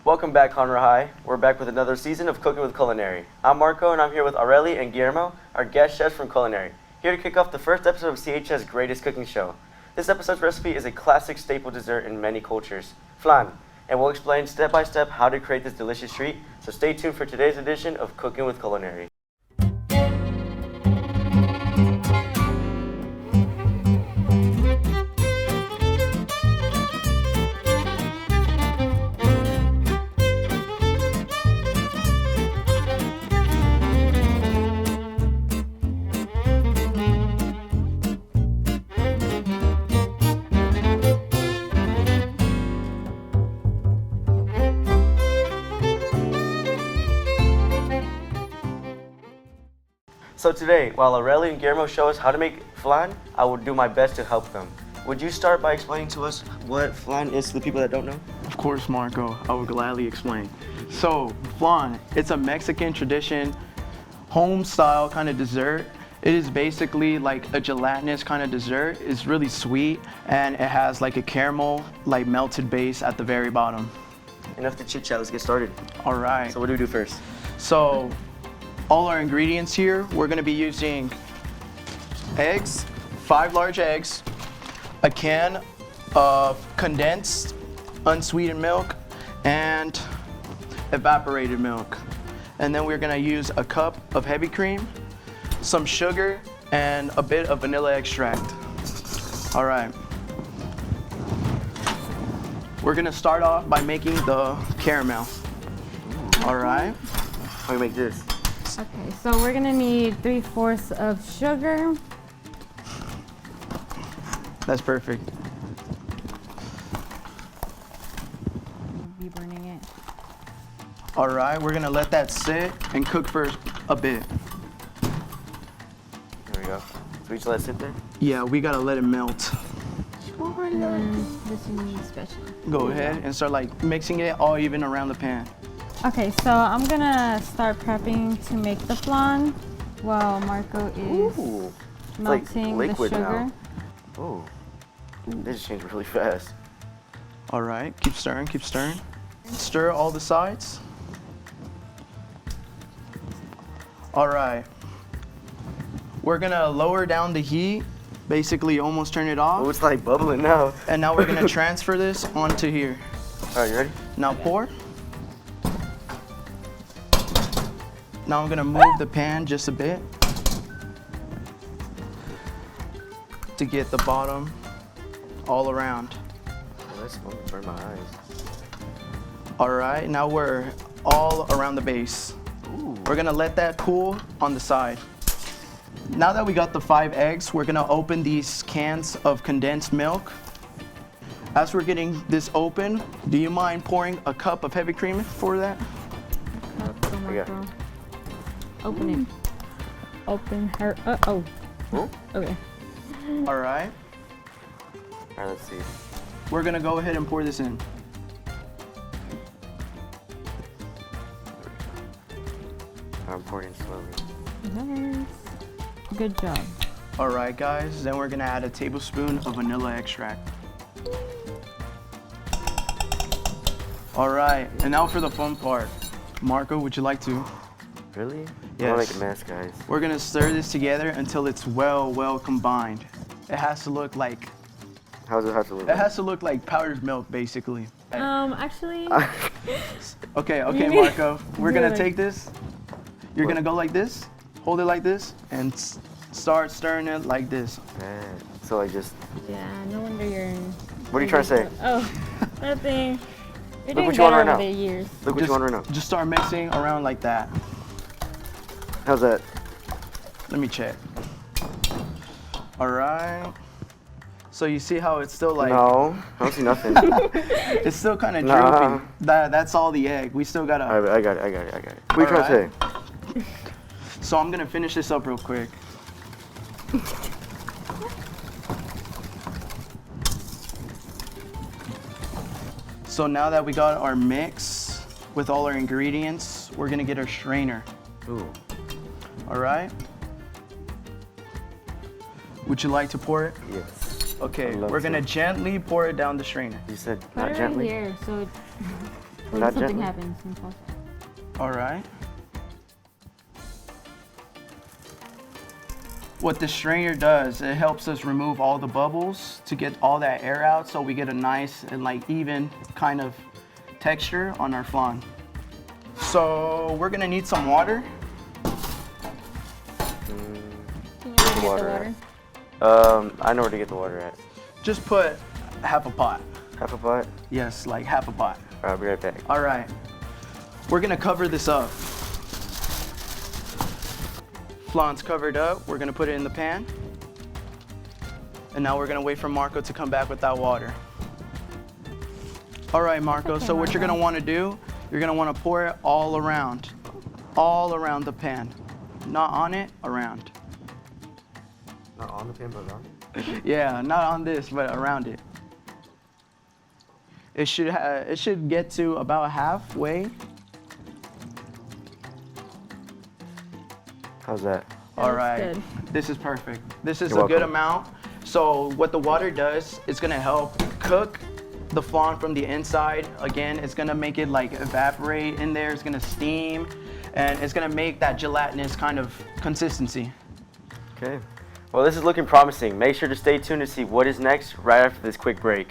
Welcome back, Conroe High. We're back with another season of Cooking with Culinary. I'm Marco, and I'm here with Aureli and Guillermo, our guest chefs from Culinary, here to kick off the first episode of CHS Greatest Cooking Show. This episode's recipe is a classic staple dessert in many cultures, flan, and we'll explain step by step how to create this delicious treat, so stay tuned for today's edition of Cooking with Culinary. So today, while Aureli and Guillermo show us how to make flan, I will do my best to help them. Would you start by explaining to us what flan is to the people that don't know? Of course, Marco, I will gladly explain. So, flan, it's a Mexican tradition, home-style kind of dessert. It is basically like a gelatinous kind of dessert. It's really sweet, and it has like a caramel, like melted base at the very bottom. Enough to chit-chat, let's get started. All right. So what do we do first? So, all our ingredients here, we're gonna be using eggs, 5 large eggs, a can of condensed unsweetened milk, and evaporated milk. And then we're gonna use a cup of heavy cream, some sugar, and a bit of vanilla extract. All right. We're gonna start off by making the caramel. All right. How do we make this? Okay, so we're gonna need 3/4 of sugar. That's perfect. Be burning it. All right, we're gonna let that sit and cook for a bit. There we go. So we just let it sit there? Yeah, we gotta let it melt. And then this is special. Go ahead and start like mixing it all even around the pan. Okay, so I'm gonna start prepping to make the flan while Marco is Ooh, melting like the liquid sugar. now. Oh, this changed really fast. All right, keep stirring, keep stirring. Stir all the sides. All right. We're gonna lower down the heat, basically almost turn it off. Oh, it's like bubbling now. And now we're gonna transfer this onto here. All right, you ready? Now pour. Now I'm gonna move the pan just a bit to get the bottom all around. Oh, that's going to burn my eyes. All right, now we're all around the base. Ooh. We're gonna let that cool on the side. Now that we got the 5 eggs, we're gonna open these cans of condensed milk. As we're getting this open, do you mind pouring a cup of heavy cream for that? So Yeah. Marco, open it. Open her. Oh. Ooh. Okay. All right, All right, let's see. we're gonna go ahead and pour this in. I'm pouring slowly. Nice. Good job. All right, guys, then we're gonna add a tablespoon of vanilla extract. All right, and now for the fun part. Marco, would you like to? Really? Yes. I want to make a mess, guys. We're gonna stir this together until it's well combined. It has to look like, How does it have to look? it has to look like powdered milk, basically. Actually, Okay, Marco, we're Do gonna it. take this. You're gonna go like this, hold it like this, and start stirring it like this. Man. So I just. yeah, no wonder you're. What are you trying to say? Oh, nothing. You're Look doing what you want better right over now. the years. Look what you want right now. Just start mixing around like that. How's that? Let me check. All right. So you see how it's still like, No, I don't see nothing. it's still kind of Nah. drooping. That's all the egg. We still gotta. I got it. What are you trying to say? So I'm gonna finish this up real quick. So now that we got our mix with all our ingredients, we're gonna get our strainer. Ooh. All right? Would you like to pour it? Yes. Okay, I'd love we're to. gonna gently pour it down the strainer. You said Put not it gently? right here so it What Not if something gently. happens? And falls out? All right. What the strainer does, it helps us remove all the bubbles to get all that air out so we get a nice and like even kind of texture on our flan. So we're gonna need some water. Can you get the water. water? I know where to get the water at. Just put half a pot. Half a pot? Yes, like half a pot. Alright, I'll be right back. All right. We're gonna cover this up. Flan's covered up. We're gonna put it in the pan. And now we're gonna wait for Marco to come back with that water. All right, Marco, Okay, so what you're Marco. gonna wanna do, you're gonna wanna pour it all around the pan. Not on it, around. Not on the pan, but around it? Yeah, not on this, but around it. It should get to about halfway. How's that? All looks right, good. this is perfect. This is You're a good welcome. amount. So what the water does, it's gonna help cook the flan from the inside. Again, it's gonna make it like evaporate in there. It's gonna steam, and it's gonna make that gelatinous kind of consistency. Okay. Well, this is looking promising. Make sure to stay tuned to see what is next right after this quick break.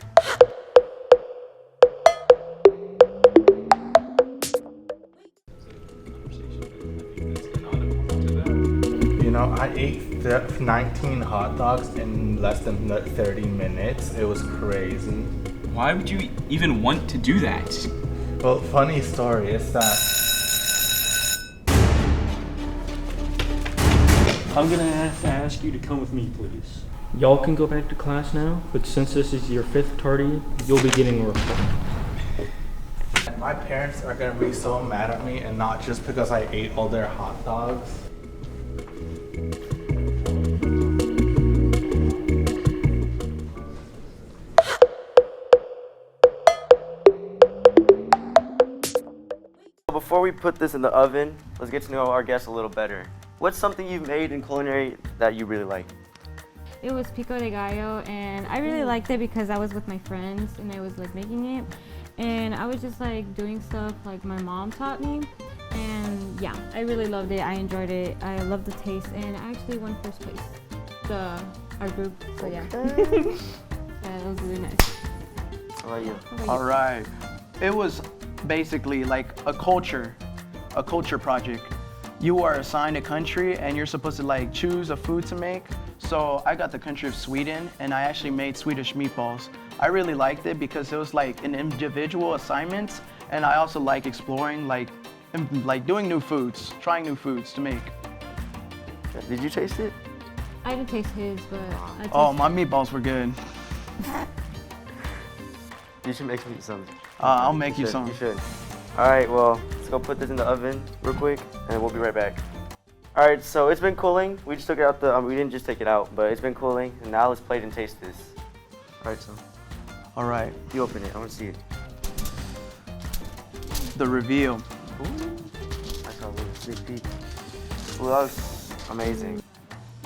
You know, I ate 19 hot dogs in less than 30 minutes. It was crazy. Why would you even want to do that? Well, funny story is that I'm gonna have to ask you to come with me, please. Y'all can go back to class now, but since this is your 5th tardy, you'll be getting a report. my parents are gonna be so mad at me, and not just because I ate all their hot dogs. Before we put this in the oven, let's get to know our guests a little better. What's something you've made in culinary that you really like? It was pico de gallo, and I really liked it because I was with my friends and I was like making it, and I was just like doing stuff like my mom taught me, and yeah, I really loved it. I enjoyed it. I loved the taste, and I actually won first place, our group. So yeah, yeah, it was really nice. How about you? How about All you? right. It was basically like a culture project. You are assigned a country and you're supposed to like choose a food to make. So I got the country of Sweden and I actually made Swedish meatballs. I really liked it because it was like an individual assignment, and I also like exploring, like doing new foods, trying new foods to make. Did you taste it? I didn't taste his, but I tasted Oh, my meatballs were good. You should make some. I'll make you should, some. You should. All right, well, let's go put this in the oven real quick, and we'll be right back. All right, so it's been cooling. We just took it out we didn't just take it out, but it's been cooling, and now let's plate and taste this. All right, so All right, you open it. I want to see it. the reveal. Ooh, I saw a little sneak peek. Ooh, that was amazing.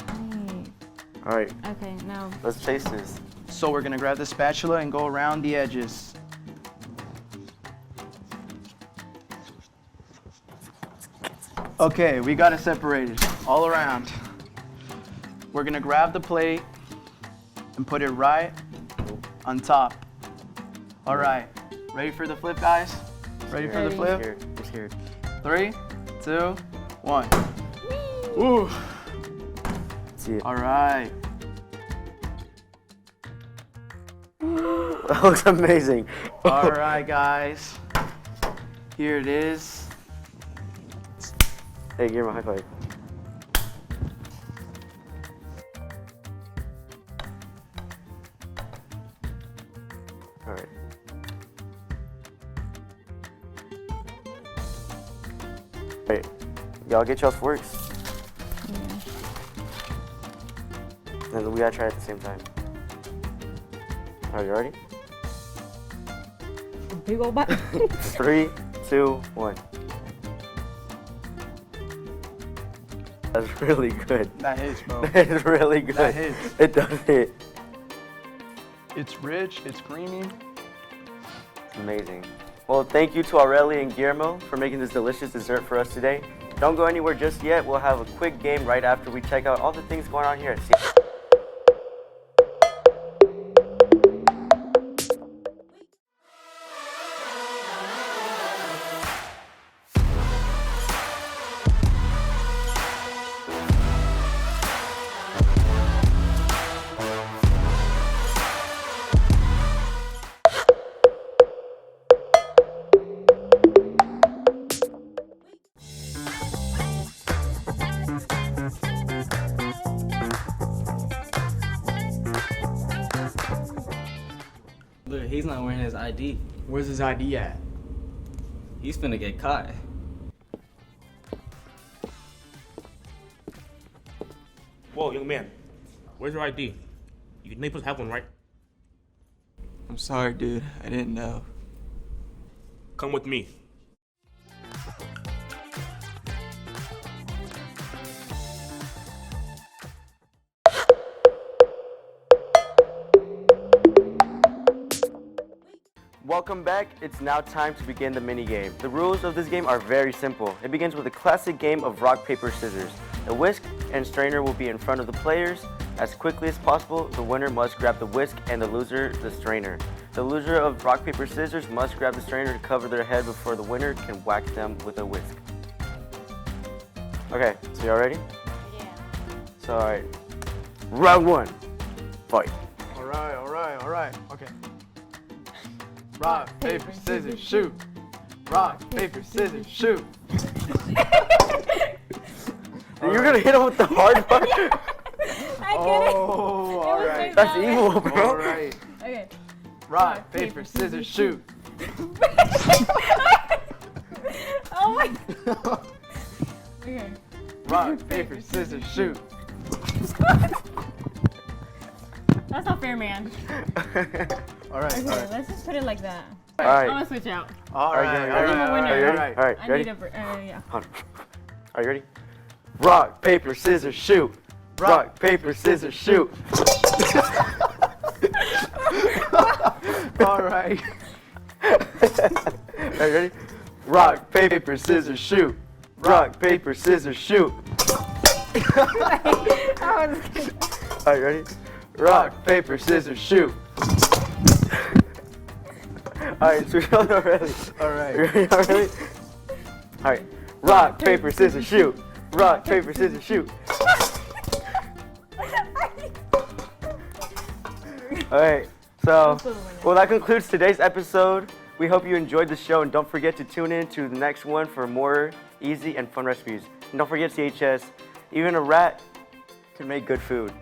Right. All right, Okay, now let's taste this. So we're gonna grab the spatula and go around the edges. Okay, we got it separated all around. We're gonna grab the plate and put it right on top. All right, ready for the flip, guys? Ready for the Ready. flip? I'm scared. 3, 2, 1. Ooh, Let's see it. all right. That looks amazing. All right, guys. Here it is. Hey, give him a high five. All right. Wait, y'all get y'all's forks, yeah. and we gotta try it at the same time. Are you ready? Big old bite. 3, 2, 1. That's really good. That hits, bro. It's really good. That hits. It does hit. It's rich, it's creamy. It's amazing. Well, thank you to Aurelia and Guillermo for making this delicious dessert for us today. Don't go anywhere just yet. We'll have a quick game right after we check out all the things going on here at CHS. Look, he's not wearing his ID. Where's his ID at? He's finna get caught. Whoa, young man. Where's your ID? You know you're supposed to have one, right? I'm sorry, dude. I didn't know. Come with me. Welcome back. It's now time to begin the mini game. The rules of this game are very simple. It begins with a classic game of rock, paper, scissors. The whisk and strainer will be in front of the players. As quickly as possible, the winner must grab the whisk and the loser the strainer. The loser of rock, paper, scissors must grab the strainer to cover their head before the winner can whack them with a whisk. Okay, so y'all ready? Yeah. So, alright. Round one. Fight. All right. Okay. Rock, paper, scissors, shoot. Rock, paper, scissors, shoot. You're gonna hit him with the hard part? I get Oh, all right. That's evil, bro. All right. it. Okay. Rock, paper, scissors, shoot. Oh my. Okay. Rock, paper, scissors, shoot. That's not fair, man. All right. Okay, let's just put it like that. Alright. I'm gonna switch out. All Alright, right. you ready? I'm a winner. Are you ready? Alright. Alright, I you ready? need a yeah. Hold on. Are you ready? Rock, paper, scissors, shoot. Rock, paper, scissors, shoot. All right. Are you ready? Rock, paper, scissors, shoot. Rock, paper, scissors, shoot. Are you ready? Rock, paper, scissors, shoot. Alright, so we're already. All You right. ready already? Alright. Rock, paper, scissors, shoot. Rock, paper, scissors, shoot. Alright, so, well, that concludes today's episode. We hope you enjoyed the show, and don't forget to tune in to the next one for more easy and fun recipes. And don't forget CHS, even a rat can make good food.